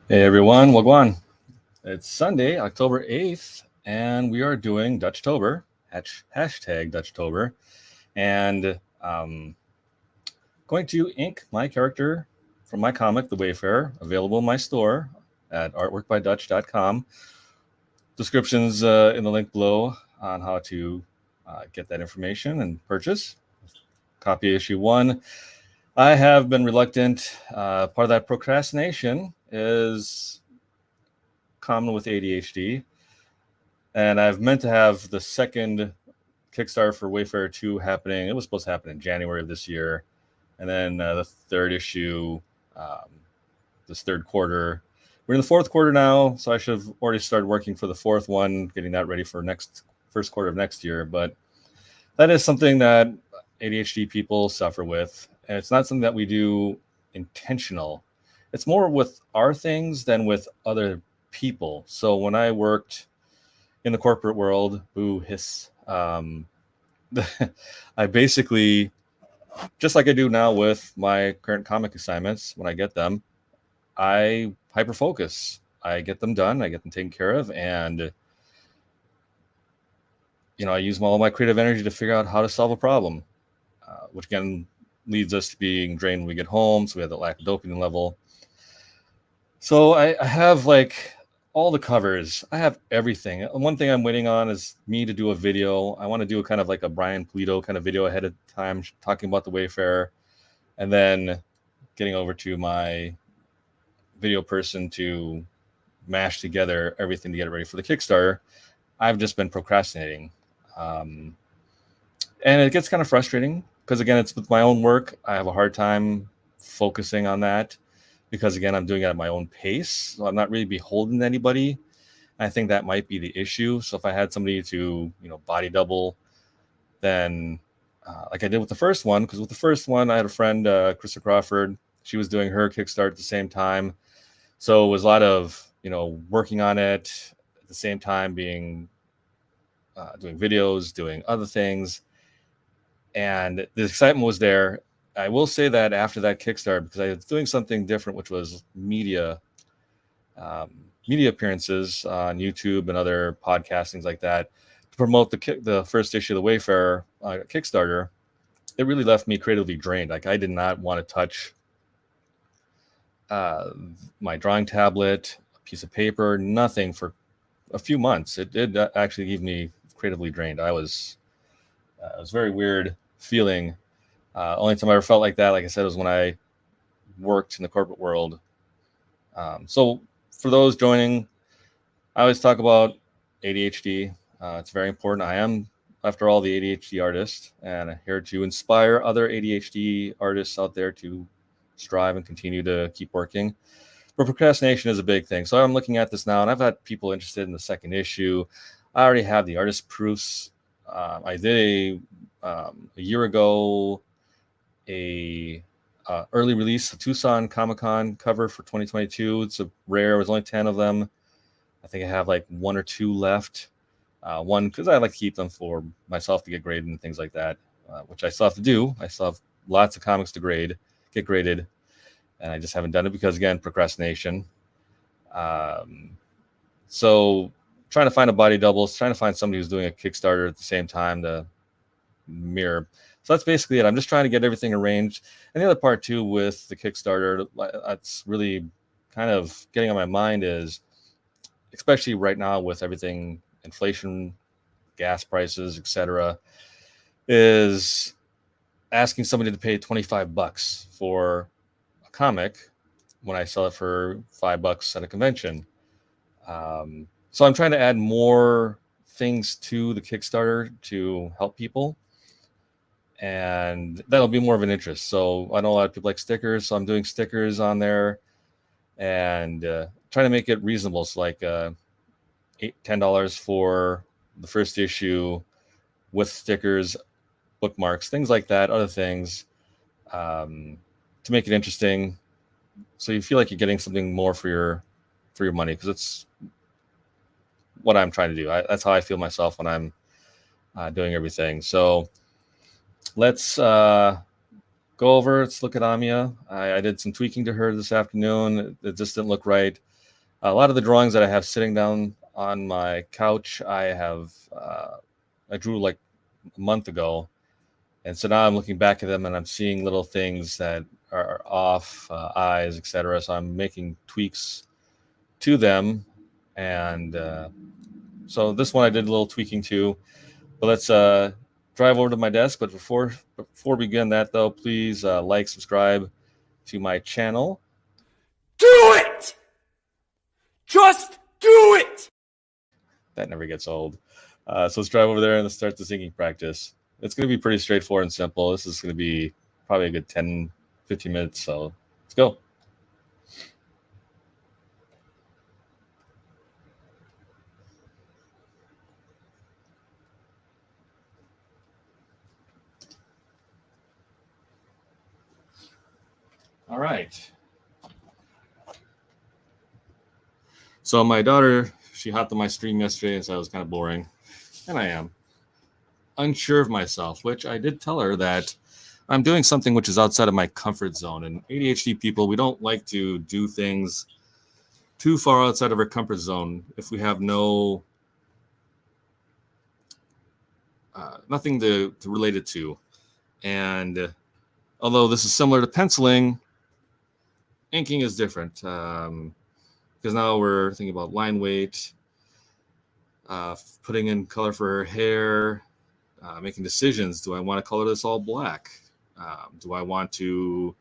Hey everyone, Wagwan. It's Sunday, October 8th, and we are doing Dutchtober, hashtag Dutchtober, and going to ink my character from my comic, The Wayfarer, available in my store at artworkbydutch.com. Descriptions in the link below on how to get that information and purchase. Copy issue 1. I have been reluctant. Part of that procrastination is common with ADHD. And I've meant to have the second Kickstarter for Wayfarer 2 happening. It was supposed to happen in January of this year. And then the third issue, this third quarter. We're in the fourth quarter now, so I should have already started working for the fourth one, getting that ready for first quarter of next year. But that is something that ADHD people suffer with. And it's not something that we do intentional. It's more with our things than with other people. So when I worked in the corporate world, boo hiss, I basically, just like I do now with my current comic assignments, when I get them, I hyper focus. I get them done, I get them taken care of, and I use all my creative energy to figure out how to solve a problem, which again leads us to being drained when we get home. So we have that lack of dopamine level. So I have like all the covers. I have everything. One thing I'm waiting on is me to do a video. I want to do a kind of like a Brian Polito kind of video ahead of time talking about the Wayfarer, and then getting over to my video person to mash together everything to get it ready for the Kickstarter. I've just been procrastinating. And it gets kind of frustrating because, again, it's with my own work. I have a hard time focusing on that because, again, I'm doing it at my own pace. So I'm not really beholden to anybody. I think that might be the issue. So if I had somebody to, body double, then like I did with the first one, because with the first one, I had a friend, Krista Crawford. She was doing her Kickstarter at the same time. So it was a lot of, working on it at the same time, being doing videos, doing other things. And the excitement was there. I will say that after that Kickstarter, because I was doing something different, which was media appearances on YouTube and other podcasts, things like that, to promote the first issue of the Wayfarer Kickstarter. It really left me creatively drained. Like I did not want to touch my drawing tablet, a piece of paper, nothing for a few months. It did actually leave me creatively drained. It was very weird feeling. Only time I ever felt like that, like I said, was when I worked in the corporate world. So for those joining, I always talk about ADHD. It's very important. I am, after all, the ADHD artist, and I'm here to inspire other ADHD artists out there to strive and continue to keep working. But procrastination is a big thing. So I'm looking at this now, and I've had people interested in the second issue. I already have the artist proofs. I did a year ago a early release, a Tucson Comic-Con cover for 2022. It's a rare. It was only 10 of them. I think I have like 1 or 2 left. One, because I like to keep them for myself to get graded and things like that, which I still have to do. I still have lots of comics to get graded, and I just haven't done it because, again, procrastination. So trying to find a body double, trying to find somebody who's doing a Kickstarter at the same time to mirror. So that's basically it. I'm just trying to get everything arranged. And the other part too with the Kickstarter, that's really kind of getting on my mind is, especially right now with everything, inflation, gas prices, etc., is asking somebody to pay $25 for a comic when I sell it for $5 at a convention. So I'm trying to add more things to the Kickstarter to help people, and that'll be more of an interest. So I know a lot of people like stickers, so I'm doing stickers on there and trying to make it reasonable. So like $10 for the first issue with stickers, bookmarks, things like that, other things, to make it interesting, so you feel like you're getting something more for your money, because it's what I'm trying to do. That's how I feel myself when I'm doing everything. So let's go over. Let's look at Amia. I did some tweaking to her this afternoon. It just didn't look right. A lot of the drawings that I have sitting down on my couch, I drew like a month ago. And so now I'm looking back at them and I'm seeing little things that are off, eyes, etc. So I'm making tweaks to them. And so this one I did a little tweaking to. But let's drive over to my desk. But before we begin that, though, please like, subscribe to my channel. Do it! Just do it! That never gets old. So let's drive over there and let's start the singing practice. It's going to be pretty straightforward and simple. This is going to be probably a good 10, 15 minutes. So let's go. All right. So my daughter, she hopped on my stream yesterday and said it was kind of boring. And I am unsure of myself, which I did tell her that I'm doing something which is outside of my comfort zone. And ADHD people, we don't like to do things too far outside of our comfort zone if we have nothing to relate it to. And although this is similar to penciling, inking is different. Because now we're thinking about line weight, putting in color for her hair, making decisions. Do I want to color this all black? Do I want to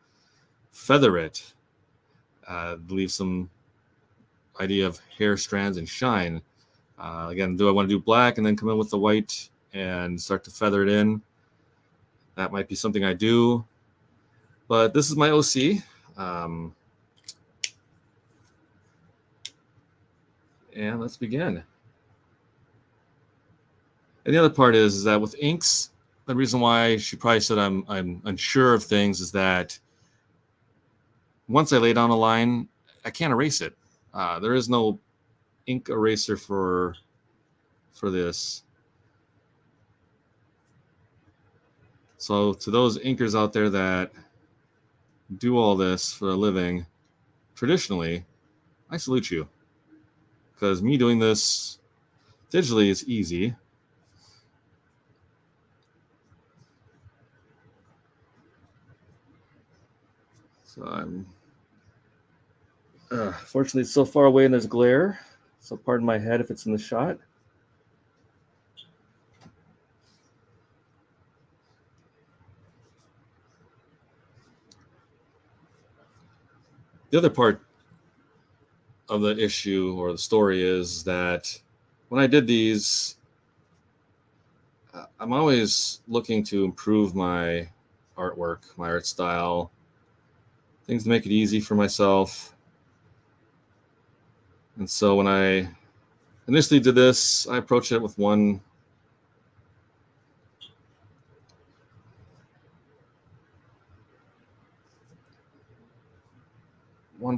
feather it? Leave some idea of hair strands and shine. Again, do I want to do black and then come in with the white and start to feather it in? That might be something I do. But this is my OC. And let's begin. And the other part is that with inks, the reason why she probably said I'm unsure of things is that once I lay down a line, I can't erase it. There is no ink eraser for this. So to those inkers out there that do all this for a living, traditionally, I salute you. Because me doing this digitally is easy. So I'm fortunately it's so far away and there's glare. So pardon my head if it's in the shot. The other part of the issue or the story is that when I did these, I'm always looking to improve my artwork, my art style, things to make it easy for myself. And so when I initially did this, I approached it with one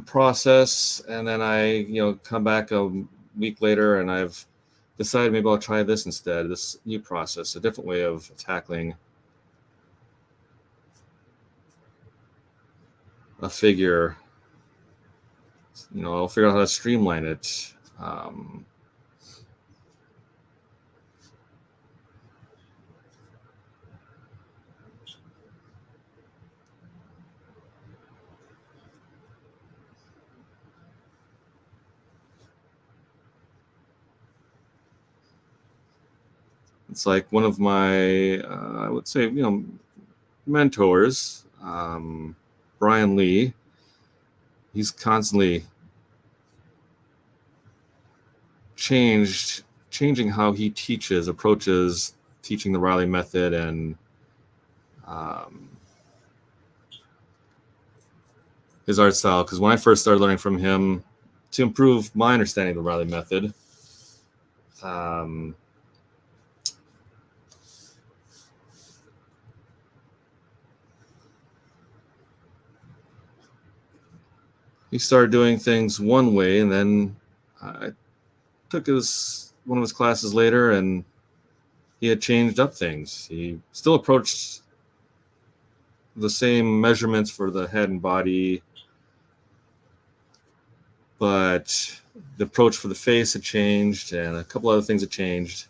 process, and then I come back a week later and I've decided maybe I'll try this instead, this new process, a different way of tackling a figure. I'll figure out how to streamline it. It's like one of my, I would say, mentors, Brian Lee. He's constantly changing how he approaches teaching the Riley method, and his art style. Because when I first started learning from him, to improve my understanding of the Riley method, he started doing things one way, and then I took one of his classes later, and he had changed up things. He still approached the same measurements for the head and body, but the approach for the face had changed, and a couple other things had changed.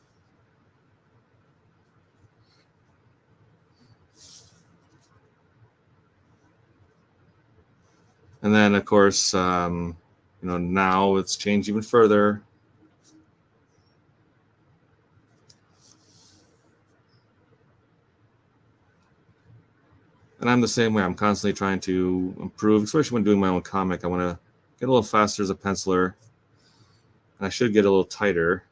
And then, of course, now it's changed even further. And I'm the same way. I'm constantly trying to improve, especially when doing my own comic. I want to get a little faster as a penciler. And I should get a little tighter.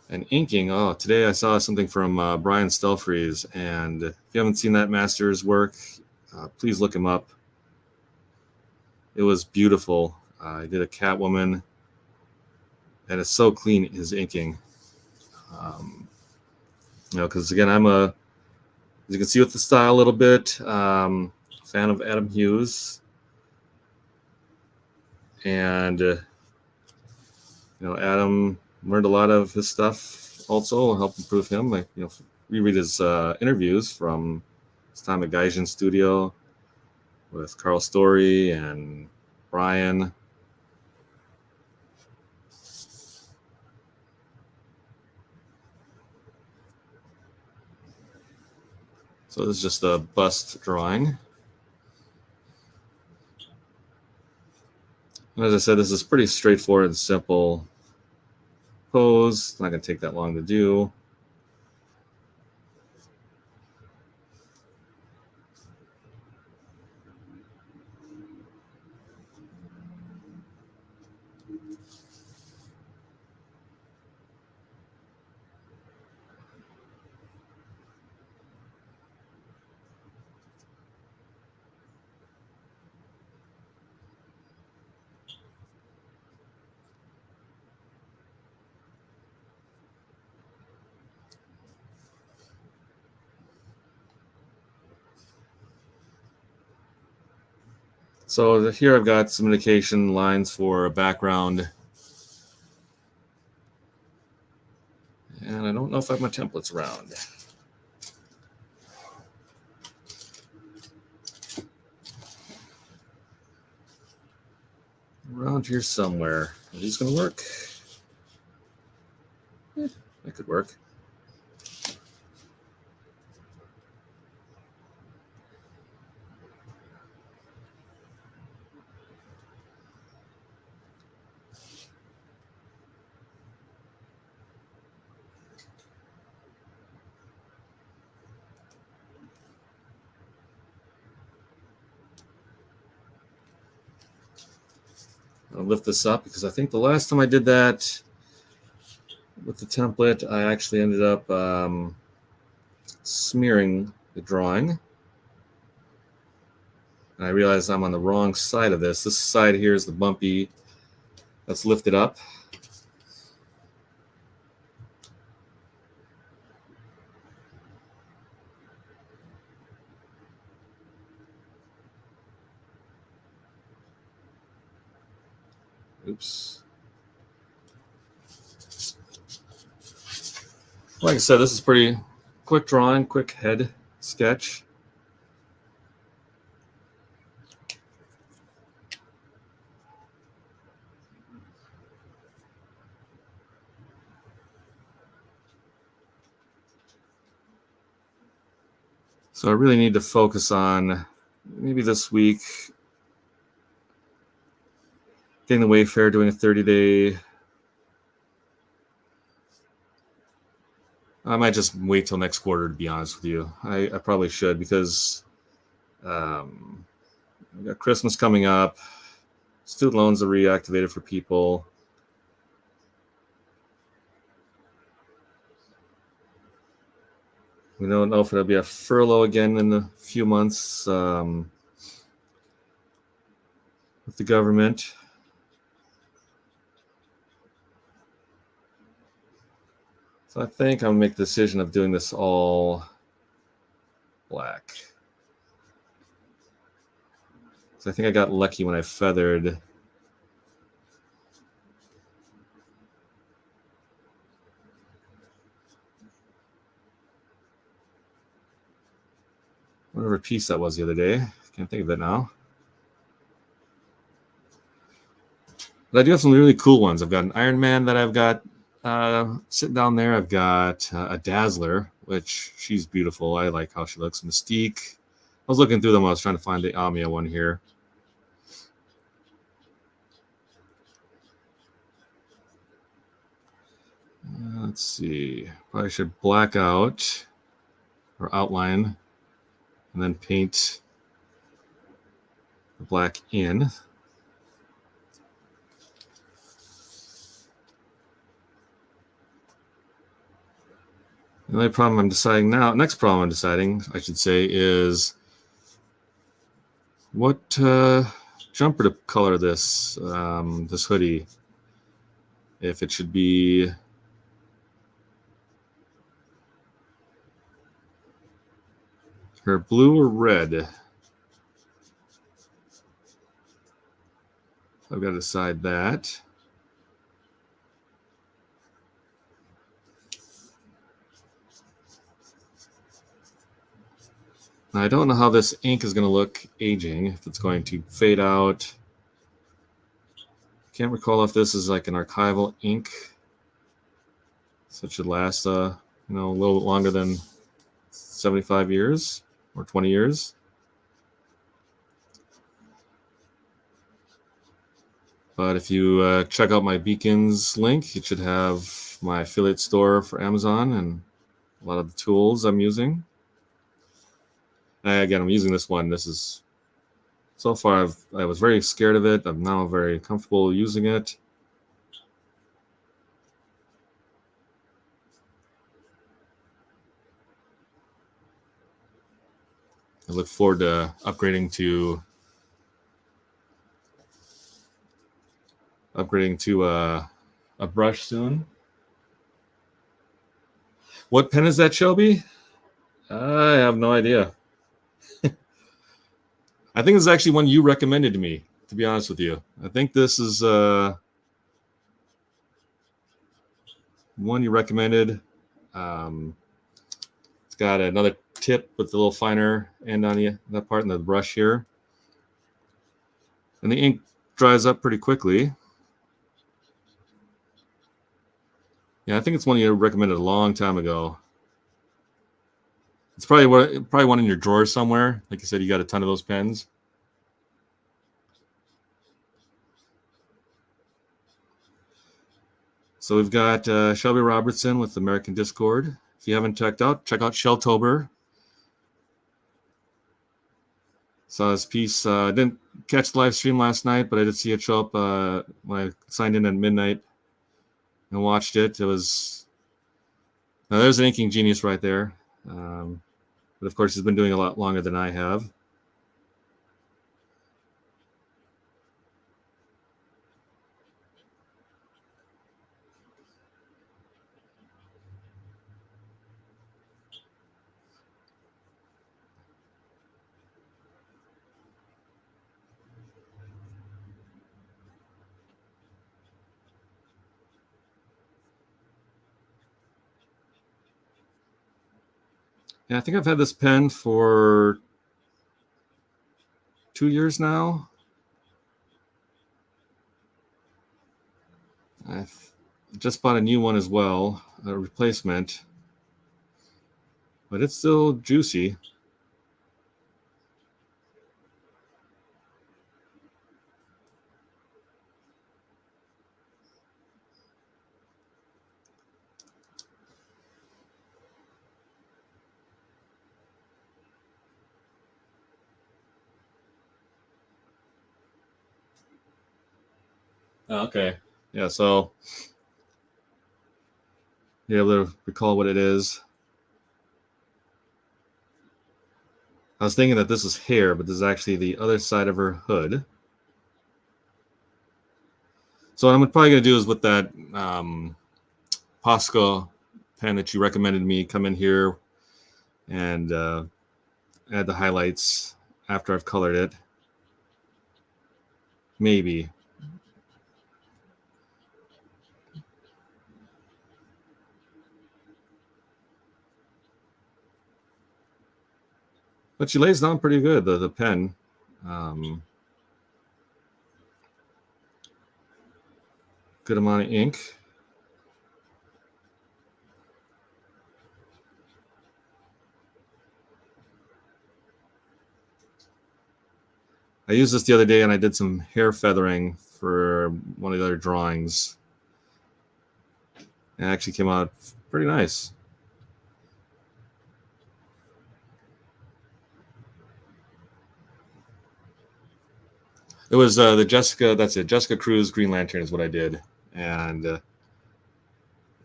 And inking. Oh, today I saw something from Brian Stelfreeze. And if you haven't seen that master's work, please look him up. It was beautiful. He did a Catwoman. And it's so clean, his inking. Because again, as you can see with the style a little bit, fan of Adam Hughes. And, Adam learned a lot of his stuff also, helped improve him. Reread his interviews from his time at Gaijin Studio with Carl Story and Brian. So this is just a bust drawing. And as I said, this is pretty straightforward and simple pose. It's not going to take that long to do. So here I've got some indication lines for a background. And I don't know if I have my templates around. Around here somewhere. Are these going to work? That could work. I'll lift this up because I think the last time I did that with the template, I actually ended up smearing the drawing. And I realized I'm on the wrong side of this. This side here is the bumpy that's lifted up. Oops. Like I said, this is pretty quick drawing, quick head sketch. So I really need to focus on maybe this week getting the Wayfarer, doing a 30-day. I might just wait till next quarter, to be honest with you. I probably should because we got Christmas coming up. Student loans are reactivated for people. We don't know if it'll be a furlough again in a few months with the government. So I think I'm going to make the decision of doing this all black. So I think I got lucky when I feathered. whatever piece that was the other day. Can't think of it now. But I do have some really cool ones. I've got an Iron Man that I've got sitting down there. I've got a Dazzler, which she's beautiful. I like how she looks. Mystique. I was looking through them. I was trying to find the Amia one here. Let's see. Probably should black out or outline and then paint the black in. The only problem I'm deciding now, next problem I'm deciding, I should say, is what jumper to color this this hoodie. If it should be her blue or red. I've got to decide that. Now, I don't know how this ink is going to look aging, if it's going to fade out. Can't recall if this is like an archival ink. So it should last, a little bit longer than 75 years or 20 years. But if you check out my Beacons link, it should have my affiliate store for Amazon and a lot of the tools I'm using. Again, I'm using this one. This is, so far, I was very scared of it. I'm now very comfortable using it. I look forward to upgrading to a brush soon. What pen is that, Shelby? I have no idea. I think it's actually one you recommended to me, to be honest with you. I think this is one you recommended. It's got another tip with the little finer end on that part in the brush here. And the ink dries up pretty quickly. Yeah, I think it's one you recommended a long time ago. It's probably one in your drawer somewhere. Like you said, you got a ton of those pens. So we've got Shelby Robertson with American Discord. If you haven't check out Dutchtober. Saw his piece. Didn't catch the live stream last night, but I did see it show up when I signed in at midnight and watched it. It was, now there's an inking genius right there. But of course, he's been doing a lot longer than I have. Yeah, I think I've had this pen for 2 years now. I've just bought a new one as well, a replacement, but it's still juicy. Oh, okay. Yeah, so you're able to recall what it is. I was thinking that this is hair, but this is actually the other side of her hood. So what I'm probably going to do is with that Posca pen that you recommended me, come in here and add the highlights after I've colored it. Maybe. But she lays down pretty good, the pen. Good amount of ink. I used this the other day and I did some hair feathering for one of the other drawings. It actually came out pretty nice. It was the Jessica, that's it, Jessica Cruz Green Lantern is what I did. And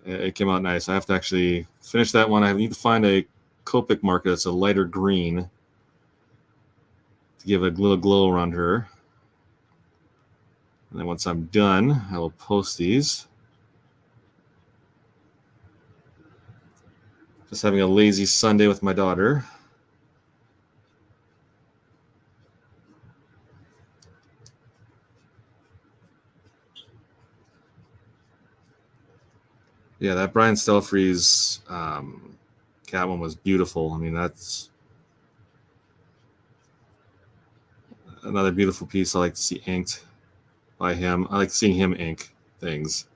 it came out nice. I have to actually finish that one. I need to find a Copic marker that's a lighter green to give a little glow around her. And then once I'm done, I will post these. Just having a lazy Sunday with my daughter. Yeah, that Brian Stelfree's Catwoman was beautiful. I mean, that's another beautiful piece I like to see inked by him. I like seeing him ink things.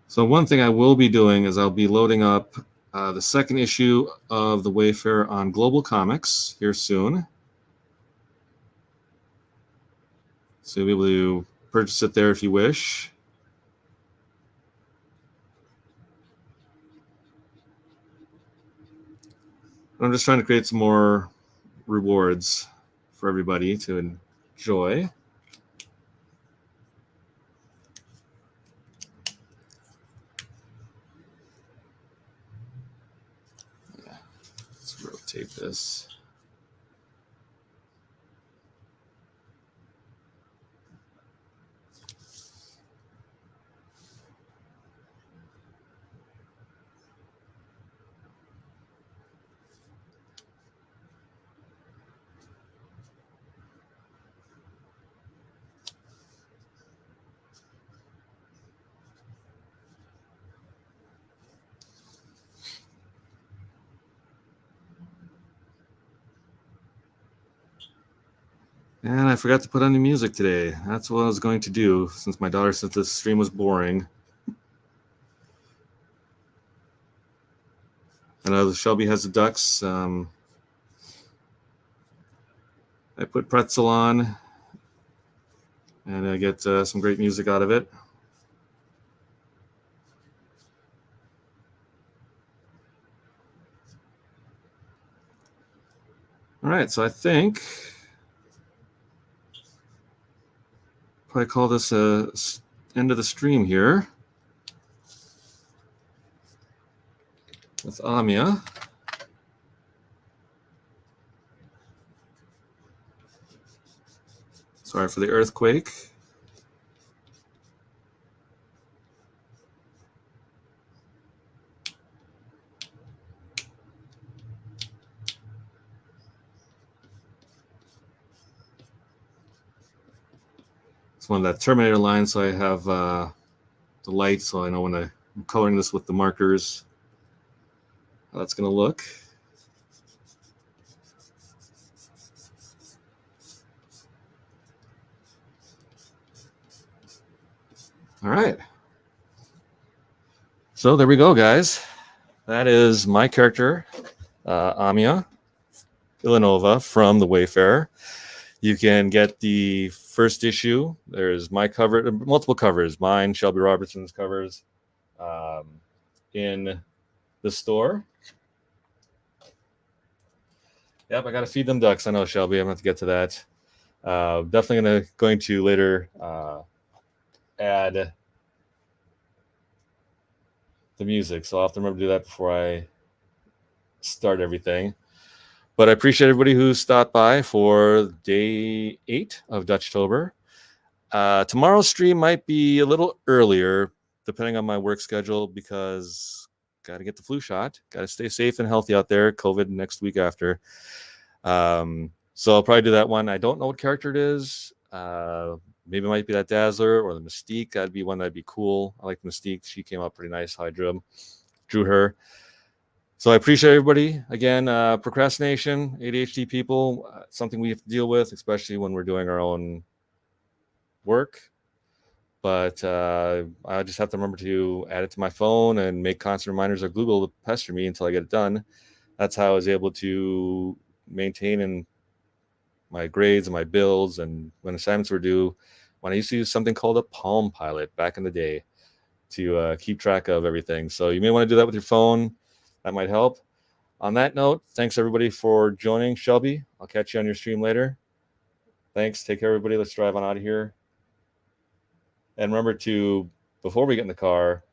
So one thing I will be doing is I'll be loading up the second issue of the Wayfarer on Global Comics here soon. So you'll be able to purchase it there if you wish. I'm just trying to create some more rewards for everybody to enjoy. Let's rotate this. And I forgot to put on the music today. That's what I was going to do since my daughter said this stream was boring. I know Shelby has the ducks. I put Pretzel on and I get some great music out of it. All right, so I think probably call this a end of the stream here with Amia. Sorry for the earthquake. It's one of that Terminator line, so I have the light, so I know when I'm coloring this with the markers how that's going to look. All right. So there we go, guys. That is my character, Amia Villanova from the Wayfarer. You can get the first issue. There's my cover, multiple covers, mine, Shelby Robertson's covers, in the store. Yep, I got to feed them ducks. I know, Shelby. I'm going to get to that. Definitely going to later add the music. So I'll have to remember to do that before I start everything. But I appreciate everybody who stopped by for day 8 of Dutchtober. Tomorrow's stream might be a little earlier, depending on my work schedule, because got to get the flu shot. Got to stay safe and healthy out there. COVID next week after. So I'll probably do that one. I don't know what character it is, maybe it might be that Dazzler or the Mystique. That'd be one that'd be cool. I like the Mystique. She came out pretty nice. How I drew her. So I appreciate everybody. Again, procrastination, ADHD people, something we have to deal with, especially when we're doing our own work. But I just have to remember to add it to my phone and make constant reminders of Google to pester me until I get it done. That's how I was able to maintain and my grades and my builds, and when assignments were due, when I used to use something called a Palm Pilot back in the day to keep track of everything. So you may want to do that with your phone. That might help. On that note, thanks everybody for joining. Shelby, I'll catch you on your stream later. Thanks. Take care, everybody. Let's drive on out of here. And remember to, before we get in the car,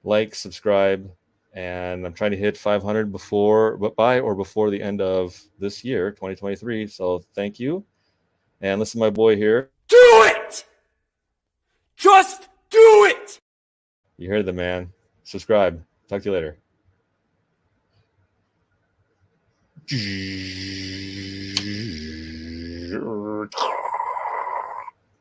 like, subscribe, and I'm trying to hit 500 by or before the end of this year, 2023. So thank you. And listen to my boy here. Do it! Just do it! You heard the man. Subscribe. Talk to you later.